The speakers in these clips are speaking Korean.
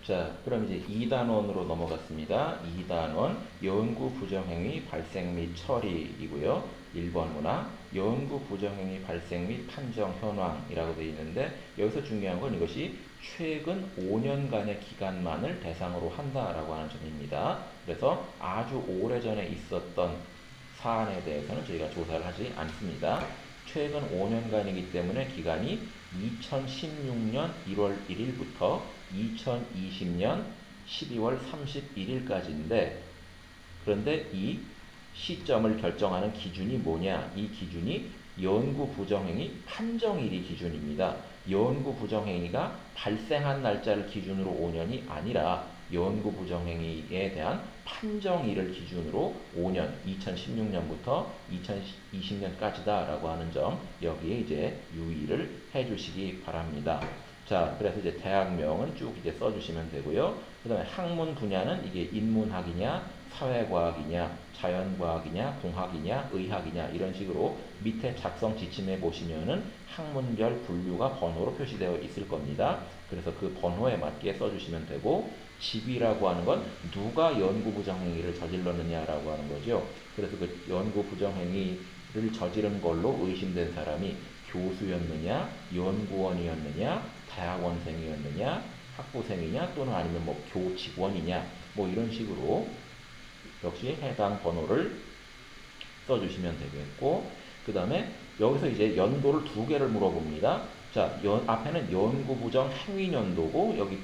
자, 그럼 이제 2단원으로 넘어갔습니다. 2단원 연구 부정행위 발생 및 처리이고요. 1번 문항 연구 부정행위 발생 및 판정 현황이라고 되어 있는데 여기서 중요한 건 이것이 최근 5년간의 기간만을 대상으로 한다라고 하는 점입니다. 그래서 아주 오래전에 있었던 사안에 대해서는 저희가 조사를 하지 않습니다. 최근 5년간이기 때문에 기간이 2016년 1월 1일부터 2020년 12월 31일까지인데 그런데 이 시점을 결정하는 기준이 뭐냐? 이 기준이 연구 부정행위 판정일이 기준입니다. 연구 부정행위가 발생한 날짜를 기준으로 5년이 아니라 연구 부정행위에 대한 판정일을 기준으로 5년, 2016년부터 2020년까지다라고 하는 점 여기에 이제 유의를 해주시기 바랍니다. 자, 그래서 이제 대학명은 쭉 이제 써주시면 되고요. 그 다음에 학문 분야는 이게 인문학이냐, 사회과학이냐, 자연과학이냐, 공학이냐, 의학이냐 이런 식으로 밑에 작성 지침에 보시면은 학문별 분류가 번호로 표시되어 있을 겁니다. 그래서 그 번호에 맞게 써주시면 되고 집이라고 하는 건 누가 연구 부정행위를 저질렀느냐라고 하는 거죠. 그래서 그 연구 부정행위를 저지른 걸로 의심된 사람이 교수였느냐, 연구원이었느냐, 대학원생이었느냐, 학부생이냐 또는 아니면 뭐 교직원이냐 뭐 이런 식으로 역시 해당 번호를 써주시면 되겠고 그 다음에 여기서 이제 연도를 두 개를 물어봅니다. 자, 앞에는 연구부정 행위연도고 여기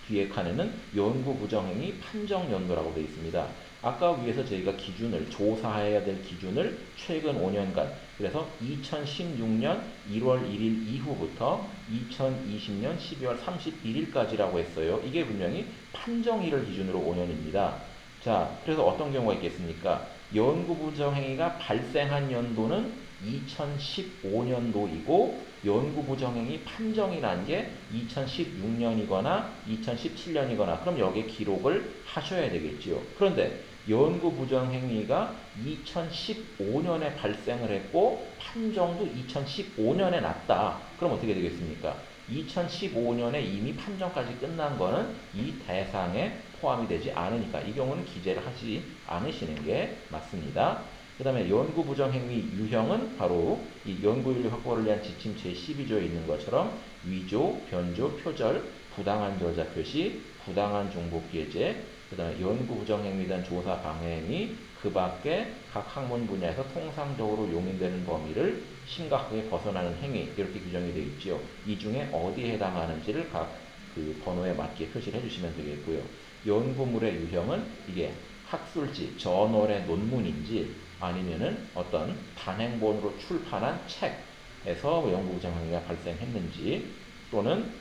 뒤에 칸에는 연구부정행위 판정연도라고 되어 있습니다. 아까 위에서 저희가 기준을 조사해야 될 기준을 최근 5년간 그래서 2016년 1월 1일 이후부터 2020년 12월 31일까지라고 했어요. 이게 분명히 판정일을 기준으로 5년입니다. 자, 그래서 어떤 경우가 있겠습니까? 연구 부정행위가 발생한 연도는 2015년도이고 연구 부정행위 판정이 난 게 2016년이거나 2017년이거나 그럼 여기에 기록을 하셔야 되겠지요. 그런데 연구 부정행위가 2015년에 발생을 했고 판정도 2015년에 났다. 그럼 어떻게 되겠습니까? 2015년에 이미 판정까지 끝난 거는 이 대상에 포함이 되지 않으니까 이 경우는 기재를 하지 않으시는 게 맞습니다. 그 다음에 연구 부정행위 유형은 바로 이 연구윤리 확보를 위한 지침 제12조에 있는 것처럼 위조, 변조, 표절, 부당한 저자 표시, 부당한 정보 기재, 그 다음에 연구 부정행위에 대한 조사 방해행위, 그 밖에 각 학문 분야에서 통상적으로 용인되는 범위를 심각하게 벗어나는 행위 이렇게 규정이 되어 있죠. 이 중에 어디에 해당하는지를 각 그 번호에 맞게 표시를 해주시면 되겠고요. 연구물의 유형은 이게 학술지, 저널의 논문인지 아니면은 어떤 단행본으로 출판한 책에서 연구 부정행위가 발생했는지 또는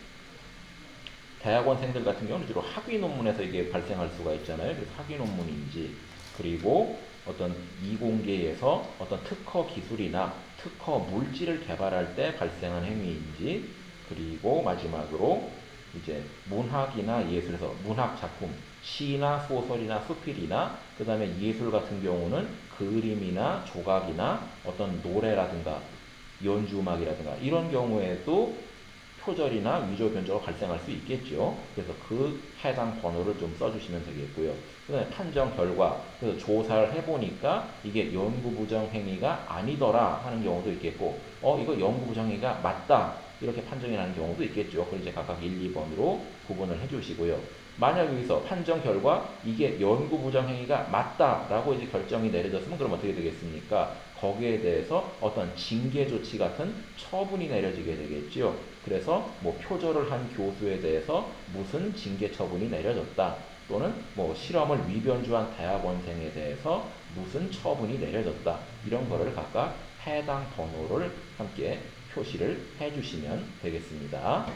대학원생들 같은 경우는 주로 학위 논문에서 이게 발생할 수가 있잖아요. 그래서 학위 논문인지 그리고 어떤 이공계에서 어떤 특허 기술이나 특허 물질을 개발할 때 발생한 행위인지 그리고 마지막으로 이제 문학이나 예술에서 문학 작품 시나 소설이나 수필이나 그 다음에 예술 같은 경우는 그림이나 조각이나 어떤 노래라든가 연주음악이라든가 이런 경우에도 표절이나 위조 변조가 발생할 수 있겠죠. 그래서 그 해당 번호를 좀 써주시면 되겠고요. 그 다음에 판정 결과, 그래서 조사를 해보니까 이게 연구부정 행위가 아니더라 하는 경우도 있겠고, 이거 연구부정 행위가 맞다 이렇게 판정이 나는 경우도 있겠죠. 그걸 이제 각각 1, 2번으로 구분을 해주시고요. 만약 여기서 판정 결과 이게 연구부정 행위가 맞다라고 이제 결정이 내려졌으면 그럼 어떻게 되겠습니까? 거기에 대해서 어떤 징계 조치 같은 처분이 내려지게 되겠지요. 그래서 뭐 표절을 한 교수에 대해서 무슨 징계 처분이 내려졌다. 또는 뭐 실험을 위변조한 대학원생에 대해서 무슨 처분이 내려졌다. 이런 거를 각각 해당 번호를 함께 표시를 해주시면 되겠습니다.